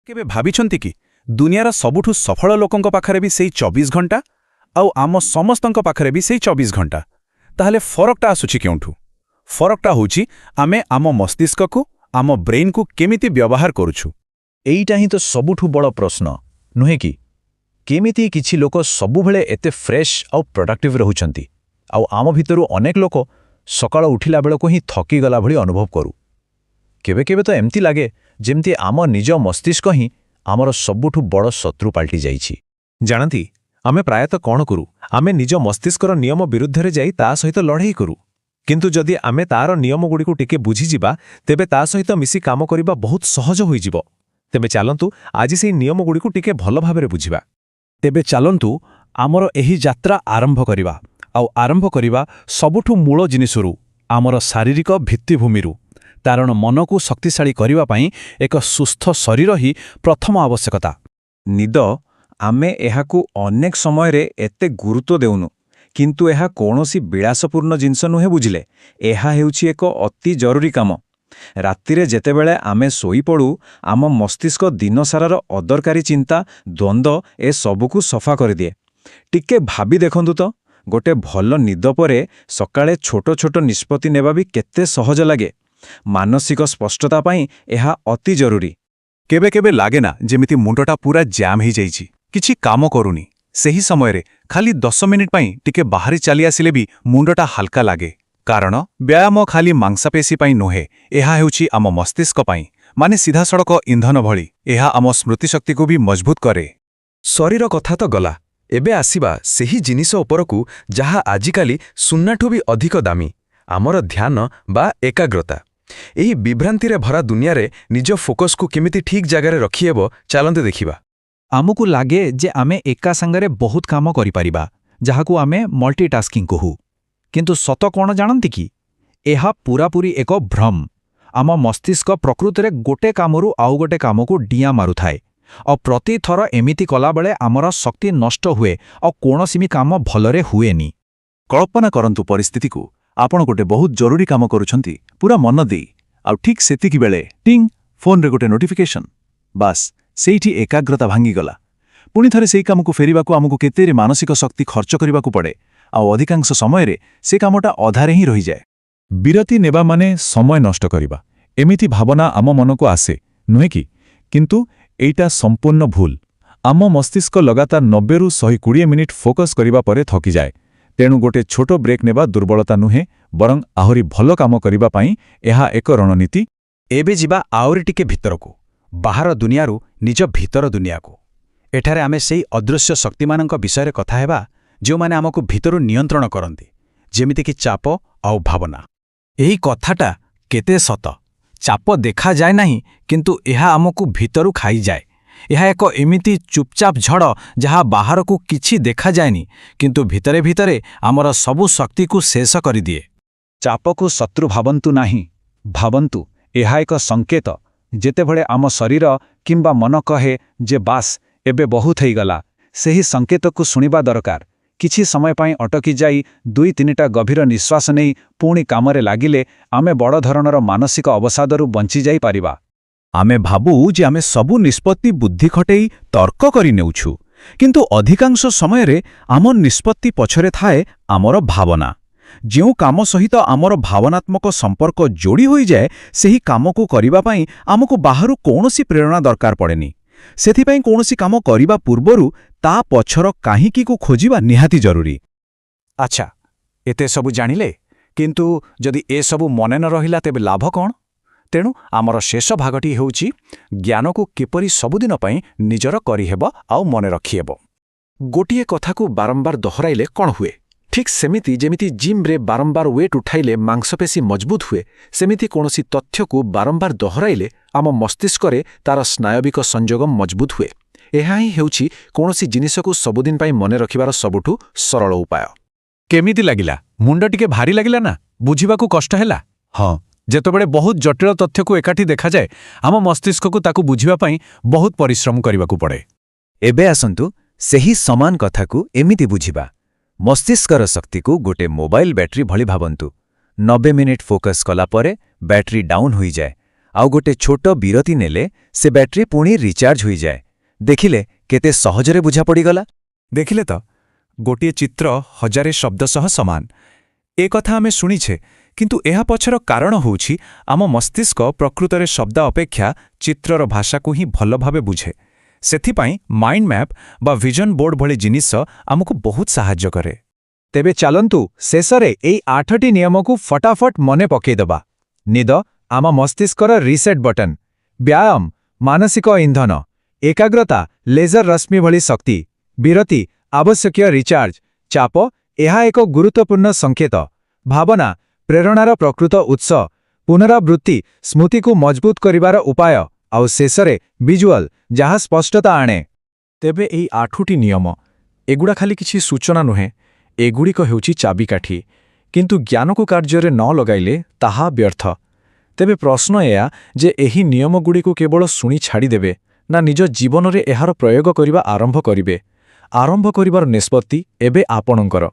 କେବେ ଭାବିଛନ୍ତି କି ଦୁନିଆର ସବୁଠୁ ସଫଳ ଲୋକଙ୍କ ପାଖରେ ବି ସେଇ 24 ଘଣ୍ଟା ଆଉ ଆମ ସମସ୍ତଙ୍କ ପାଖରେ ବି ସେଇ 24 ଘଣ୍ଟା? ତାହେଲେ ଫରକଟା ଆସୁଛି କେଉଁଠୁ? ଫରକଟା ହେଉଛି ଆମେ ଆମ ମସ୍ତିଷ୍କକୁ, ଆମ ବ୍ରେନ୍କୁ କେମିତି ବ୍ୟବହାର କରୁଛୁ। ଏଇଟା ହିଁ ତ ସବୁଠୁ ବଡ଼ ପ୍ରଶ୍ନ, ନୁହେଁ କି? କେମିତି କିଛି ଲୋକ ସବୁବେଳେ ଏତେ ଫ୍ରେଶ୍ ଆଉ ପ୍ରଡକ୍ଟିଭ୍ ରହୁଛନ୍ତି, ଆଉ ଆମ ଭିତରୁ ଅନେକ ଲୋକ ସକାଳ ଉଠିଲା ବେଳକୁ ହିଁ ଥକିଗଲା ଭଳି ଅନୁଭବ କରୁ। କେବେ କେବେ ତ ଏମିତି ଲାଗେ ଯେମିତି ଆମ ନିଜ ମସ୍ତିଷ୍କ ହିଁ ଆମର ସବୁଠୁ ବଡ଼ ଶତ୍ରୁ ପାଲଟି ଯାଇଛି। ଜାଣନ୍ତି, ଆମେ ପ୍ରାୟତଃ କ'ଣ କରୁ? ଆମେ ନିଜ ମସ୍ତିଷ୍କର ନିୟମ ବିରୁଦ୍ଧରେ ଯାଇ ତା ସହିତ ଲଢ଼େଇ କରୁ। କିନ୍ତୁ ଯଦି ଆମେ ତାର ନିୟମଗୁଡ଼ିକୁ ଟିକେ ବୁଝିଯିବା, ତେବେ ତା ସହିତ ମିଶି କାମ କରିବା ବହୁତ ସହଜ ହୋଇଯିବ। ତେବେ ଚାଲନ୍ତୁ ଆଜି ସେହି ନିୟମଗୁଡ଼ିକୁ ଟିକେ ଭଲ ଭାବରେ ବୁଝିବା। ତେବେ ଚାଲନ୍ତୁ ଆମର ଏହି ଯାତ୍ରା ଆରମ୍ଭ କରିବା, ଆଉ ଆରମ୍ଭ କରିବା ସବୁଠୁ ମୂଳ ଜିନିଷରୁ, ଆମର ଶାରୀରିକ ଭିତ୍ତିଭୂମିରୁ। କାରଣ ମନକୁ ଶକ୍ତିଶାଳୀ କରିବା ପାଇଁ ଏକ ସୁସ୍ଥ ଶରୀର ହିଁ ପ୍ରଥମ ଆବଶ୍ୟକତା। ନିଦ, ଆମେ ଏହାକୁ ଅନେକ ସମୟରେ ଏତେ ଗୁରୁତ୍ୱ ଦେଉନୁ, କିନ୍ତୁ ଏହା କୌଣସି ବିଳାସପୂର୍ଣ୍ଣ ଜିନିଷ ନୁହେଁ। ବୁଝିଲେ, ଏହା ହେଉଛି ଏକ ଅତି ଜରୁରୀ କାମ। ରାତିରେ ଯେତେବେଳେ ଆମେ ଶୋଇପଡ଼ୁ, ଆମ ମସ୍ତିଷ୍କ ଦିନସାରାର ଅଦରକାରୀ ଚିନ୍ତା, ଦ୍ୱନ୍ଦ୍ୱ ଏସବୁକୁ ସଫା କରିଦିଏ। ଟିକେ ଭାବି ଦେଖନ୍ତୁ ତ, ଗୋଟେ ଭଲ ନିଦ ପରେ ସକାଳେ ଛୋଟ ଛୋଟ ନିଷ୍ପତ୍ତି ନେବା ବି କେତେ ସହଜ ଲାଗେ। ମାନସିକ ସ୍ପଷ୍ଟତା ପାଇଁ ଏହା ଅତି ଜରୁରୀ। କେବେ କେବେ ଲାଗେ ନା ଯେମିତି ମୁଣ୍ଡଟା ପୁରା ଜାମ୍ ହେଇଯାଇଛି, କିଛି କାମ କରୁନି। ସେହି ସମୟରେ ଖାଲି 10 ମିନିଟ୍ ପାଇଁ ଟିକେ ବାହାରି ଚାଲି ଆସିଲେ ବି ମୁଣ୍ଡଟା ହାଲକା ଲାଗେ। କାରଣ ବ୍ୟାୟାମ ଖାଲି ମାଂସପେଶୀ ପାଇଁ ନୁହେଁ, ଏହା ହେଉଛି ଆମ ମସ୍ତିଷ୍କ ପାଇଁ, ମାନେ ସିଧାସଳଖ ଇନ୍ଧନ ଭଳି। ଏହା ଆମ ସ୍ମୃତିଶକ୍ତିକୁ ବି ମଜବୁତ କରେ। ଶରୀର କଥା ତ ଗଲା, ଏବେ ଆସିବା ସେହି ଜିନିଷ ଉପରକୁ ଯାହା ଆଜିକାଲି ସୁନାଠୁ ବି ଅଧିକ ଦାମୀ, ଆମର ଧ୍ୟାନ ବା ଏକାଗ୍ରତା। ଏହି ବିଭ୍ରାନ୍ତିରେ ଭରା ଦୁନିଆରେ ନିଜ ଫୋକସ୍କୁ କେମିତି ଠିକ୍ ଜାଗାରେ ରଖିହେବ, ଚାଲନ୍ତୁ ଦେଖିବା। ଆମକୁ ଲାଗେ ଯେ ଆମେ ଏକା ସାଙ୍ଗରେ ବହୁତ କାମ କରିପାରିବା, ଯାହାକୁ ଆମେ ମଲ୍ଟିଟାସ୍କିଂ କହୁ। କିନ୍ତୁ ସତ କ'ଣ ଜାଣନ୍ତି କି? ଏହା ପୂରାପୂରି ଏକ ଭ୍ରମ। ଆମ ମସ୍ତିଷ୍କ ପ୍ରକୃତରେ ଗୋଟେ କାମରୁ ଆଉ ଗୋଟେ କାମକୁ ଡିଆଁ ମାରୁଥାଏ, ଆଉ ପ୍ରତିଥର ଏମିତି କଲାବେଳେ ଆମର ଶକ୍ତି ନଷ୍ଟ ହୁଏ ଆଉ କୌଣସି ବି କାମ ଭଲରେ ହୁଏନି। କଳ୍ପନା କରନ୍ତୁ ପରିସ୍ଥିତିକୁ, ଆପଣ ଗୋଟେ ବହୁତ ଜରୁରୀ କାମ କରୁଛନ୍ତି ପୁରା ମନ ଦେଇ, ଆଉ ଠିକ୍ ସେତିକିବେଳେ ଟିଂ, ଫୋନ୍ରେ ଗୋଟେ ନୋଟିଫିକେସନ୍। ବାସ୍, ସେଇଠି ଏକାଗ୍ରତା ଭାଙ୍ଗିଗଲା। ପୁଣି ଥରେ ସେହି କାମକୁ ଫେରିବାକୁ ଆମକୁ କେତେ ମାନସିକ ଶକ୍ତି ଖର୍ଚ୍ଚ କରିବାକୁ ପଡ଼େ, ଆଉ ଅଧିକାଂଶ ସମୟରେ ସେ କାମଟା ଅଧାରେ ହିଁ ରହିଯାଏ। ବିରତି ନେବା ମାନେ ସମୟ ନଷ୍ଟ କରିବା, ଏମିତି ଭାବନା ଆମ ମନକୁ ଆସେ, ନୁହେଁ କି? କିନ୍ତୁ ଏଇଟା ସମ୍ପୂର୍ଣ୍ଣ ଭୁଲ। ଆମ ମସ୍ତିଷ୍କ ଲଗାତାର 90ରୁ 120 ମିନିଟ୍ ଫୋକସ୍ କରିବା ପରେ ଥକିଯାଏ। ତେଣୁ ଗୋଟେ ଛୋଟ ବ୍ରେକ୍ ନେବା ଦୁର୍ବଳତା ନୁହେଁ, ବରଂ ଆହୁରି ଭଲ କାମ କରିବା ପାଇଁ ଏହା ଏକ ରଣନୀତି। ଏବେ ଯିବା ଆହୁରି ଟିକେ ଭିତରକୁ, ବାହାର ଦୁନିଆରୁ ନିଜ ଭିତର ଦୁନିଆକୁ। ଏଠାରେ ଆମେ ସେହି ଅଦୃଶ୍ୟ ଶକ୍ତିମାନଙ୍କ ବିଷୟରେ କଥା ହେବା, ଯେଉଁମାନେ ଆମକୁ ଭିତରୁ ନିୟନ୍ତ୍ରଣ କରନ୍ତି, ଯେମିତିକି ଚାପ ଆଉ ଭାବନା। ଏହି କଥାଟା କେତେ ସତ। ଚାପ ଦେଖାଯାଏ ନାହିଁ, କିନ୍ତୁ ଏହା ଆମକୁ ଭିତରୁ ଖାଇଯାଏ। ଏହା ଏକ ଏମିତି ଚୁପଚାପ ଝଡ଼ ଯାହା ବାହାରକୁ କିଛି ଦେଖାଯାଏନି, କିନ୍ତୁ ଭିତରେ ଭିତରେ ଆମର ସବୁ ଶକ୍ତିକୁ ଶେଷ କରିଦିଏ। ଚାପକୁ ଶତ୍ରୁ ଭାବନ୍ତୁ ନାହିଁ, ଭାବନ୍ତୁ ଏହା ଏକ ସଂକେତ। ଯେତେବେଳେ ଆମ ଶରୀର କିମ୍ବା ମନ କହେ ଯେ ବାସ୍ ଏବେ ବହୁତ ହେଇଗଲା, ସେହି ସଂକେତକୁ ଶୁଣିବା ଦରକାର। କିଛି ସମୟ ପାଇଁ ଅଟକି ଯାଇ 2-3ଟା ଗଭୀର ନିଶ୍ୱାସ ନେଇ ପୁଣି କାମରେ ଲାଗିଲେ ଆମେ ବଡ଼ ଧରଣର ମାନସିକ ଅବସାଦରୁ ବଞ୍ଚିଯାଇପାରିବା। ଆମେ ଭାବୁ ଯେ ଆମେ ସବୁ ନିଷ୍ପତ୍ତି ବୁଦ୍ଧି ଖଟେଇ ତର୍କ କରି ନେଉଛୁ, କିନ୍ତୁ ଅଧିକାଂଶ ସମୟରେ ଆମ ନିଷ୍ପତ୍ତି ପଛରେ ଥାଏ ଆମର ଭାବନା। ଯେଉଁ କାମ ସହିତ ଆମର ଭାବନାତ୍ମକ ସମ୍ପର୍କ ଯୋଡ଼ି ହୋଇଯାଏ, ସେହି କାମକୁ କରିବା ପାଇଁ ଆମକୁ ବାହାରୁ କୌଣସି ପ୍ରେରଣା ଦରକାର ପଡ଼େନି। ସେଥିପାଇଁ କୌଣସି କାମ କରିବା ପୂର୍ବରୁ ତା ପଛର କାହିଁକିକୁ ଖୋଜିବା ନିହାତି ଜରୁରୀ। ଆଚ୍ଛା, ଏତେ ସବୁ ଜାଣିଲେ, କିନ୍ତୁ ଯଦି ଏସବୁ ମନେ ନ ରହିଲା ତେବେ ଲାଭ କ'ଣ? ତେଣୁ ଆମର ଶେଷ ଭାଗଟି ହେଉଛି ଜ୍ଞାନକୁ କିପରି ସବୁଦିନ ପାଇଁ ନିଜର କରିହେବ ଆଉ ମନେ ରଖିହେବ। ଗୋଟିଏ କଥାକୁ ବାରମ୍ବାର ଦୋହରାଇଲେ କ'ଣ ହୁଏ? ଠିକ୍ ସେମିତି ଯେମିତି ଜିମ୍ରେ ବାରମ୍ବାର ୱେଟ୍ ଉଠାଇଲେ ମାଂସପେଶୀ ମଜବୁତ ହୁଏ, ସେମିତି କୌଣସି ତଥ୍ୟକୁ ବାରମ୍ବାର ଦୋହରାଇଲେ ଆମ ମସ୍ତିଷ୍କରେ ତାର ସ୍ନାୟବିକ ସଂଯୋଗ ମଜବୁତ ହୁଏ। ଏହା ହିଁ ହେଉଛି କୌଣସି ଜିନିଷକୁ ସବୁଦିନ ପାଇଁ ମନେ ରଖିବାର ସବୁଠୁ ସରଳ ଉପାୟ। କେମିତି ଲାଗିଲା? ମୁଣ୍ଡ ଟିକେ ଭାରି ଲାଗିଲା ନା? ବୁଝିବାକୁ କଷ୍ଟ ହେଲା? ହଁ, ଯେତେବେଳେ ବହୁତ ଜଟିଳ ତଥ୍ୟକୁ ଏକାଠି ଦେଖାଯାଏ, ଆମ ମସ୍ତିଷ୍କକୁ ତାକୁ ବୁଝିବା ପାଇଁ ବହୁତ ପରିଶ୍ରମ କରିବାକୁ ପଡ଼େ। ଏବେ ଆସନ୍ତୁ ସେହି ସମାନ କଥାକୁ ଏମିତି ବୁଝିବା। ମସ୍ତିଷ୍କର ଶକ୍ତିକୁ ଗୋଟେ ମୋବାଇଲ ବ୍ୟାଟେରୀ ଭଳି ଭାବନ୍ତୁ। 90 ମିନିଟ୍ ଫୋକସ୍ କଲା ପରେ ବ୍ୟାଟେରୀ ଡାଉନ୍ ହୋଇଯାଏ, ଆଉ ଗୋଟେ ଛୋଟ ବିରତି ନେଲେ ସେ ବ୍ୟାଟେରୀ ପୁଣି ରିଚାର୍ଜ ହୋଇଯାଏ। ଦେଖିଲେ କେତେ ସହଜରେ ବୁଝା ପଡ଼ିଗଲା। ଦେଖିଲେ ତ, ଗୋଟିଏ ଚିତ୍ର ହଜାରେ ଶବ୍ଦ ସହ ସମାନ। ଏ କଥା ଆମେ ଶୁଣିଛେ, କିନ୍ତୁ ଏହା ପଛର କାରଣ ହେଉଛି ଆମ ମସ୍ତିଷ୍କ ପ୍ରକୃତରେ ଶବ୍ଦ ଅପେକ୍ଷା ଚିତ୍ରର ଭାଷାକୁ ହିଁ ଭଲ ଭାବେ ବୁଝେ। ସେଥିପାଇଁ ମାଇଣ୍ଡ ମ୍ୟାପ୍ ବା ଭିଜନ ବୋର୍ଡ ଭଳି ଜିନିଷ ଆମକୁ ବହୁତ ସାହାଯ୍ୟ କରେ। ତେବେ ଚାଲନ୍ତୁ ଶେଷରେ ଏଇ 8ଟି ନିୟମକୁ ଫଟାଫଟ ମନେ ପକାଇଦେବା। ନିଦ ଆମ ମସ୍ତିଷ୍କର ରିସେଟ୍ ବଟନ୍, ବ୍ୟାୟାମ ମାନସିକ ଇନ୍ଧନ, ଏକାଗ୍ରତା ଲେଜର ରଶ୍ମି ଭଳି ଶକ୍ତି, ବିରତି ଆବଶ୍ୟକୀୟ ରିଚାର୍ଜ, ଚାପ ଏହା ଏକ ଗୁରୁତ୍ୱପୂର୍ଣ୍ଣ ସଂକେତ, ଭାବନା ପ୍ରେରଣାର ପ୍ରକୃତ ଉତ୍ସ, ପୁନରାବୃତ୍ତି ସ୍ମୃତିକୁ ମଜବୁତ କରିବାର ଉପାୟ, ଆଉ ଶେଷରେ ଭିଜୁଆଲ ଯାହା ସ୍ପଷ୍ଟତା ଆଣେ। ତେବେ ଏହି 8ଟି ନିୟମ ଏଗୁଡ଼ା ଖାଲି କିଛି ସୂଚନା ନୁହେଁ, ଏଗୁଡ଼ିକ ହେଉଛି ଚାବିକାଠି। କିନ୍ତୁ ଜ୍ଞାନକୁ କାର୍ଯ୍ୟରେ ନ ଲଗାଇଲେ ତାହା ବ୍ୟର୍ଥ। ତେବେ ପ୍ରଶ୍ନ ଏହା ଯେ ଏହି ନିୟମଗୁଡ଼ିକୁ କେବଳ ଶୁଣି ଛାଡ଼ିଦେବେ ନା ନିଜ ଜୀବନରେ ଏହାର ପ୍ରୟୋଗ କରିବା ଆରମ୍ଭ କରିବେ। ଆରମ୍ଭ କରିବାର ନିଷ୍ପତ୍ତି ଏବେ ଆପଣଙ୍କର।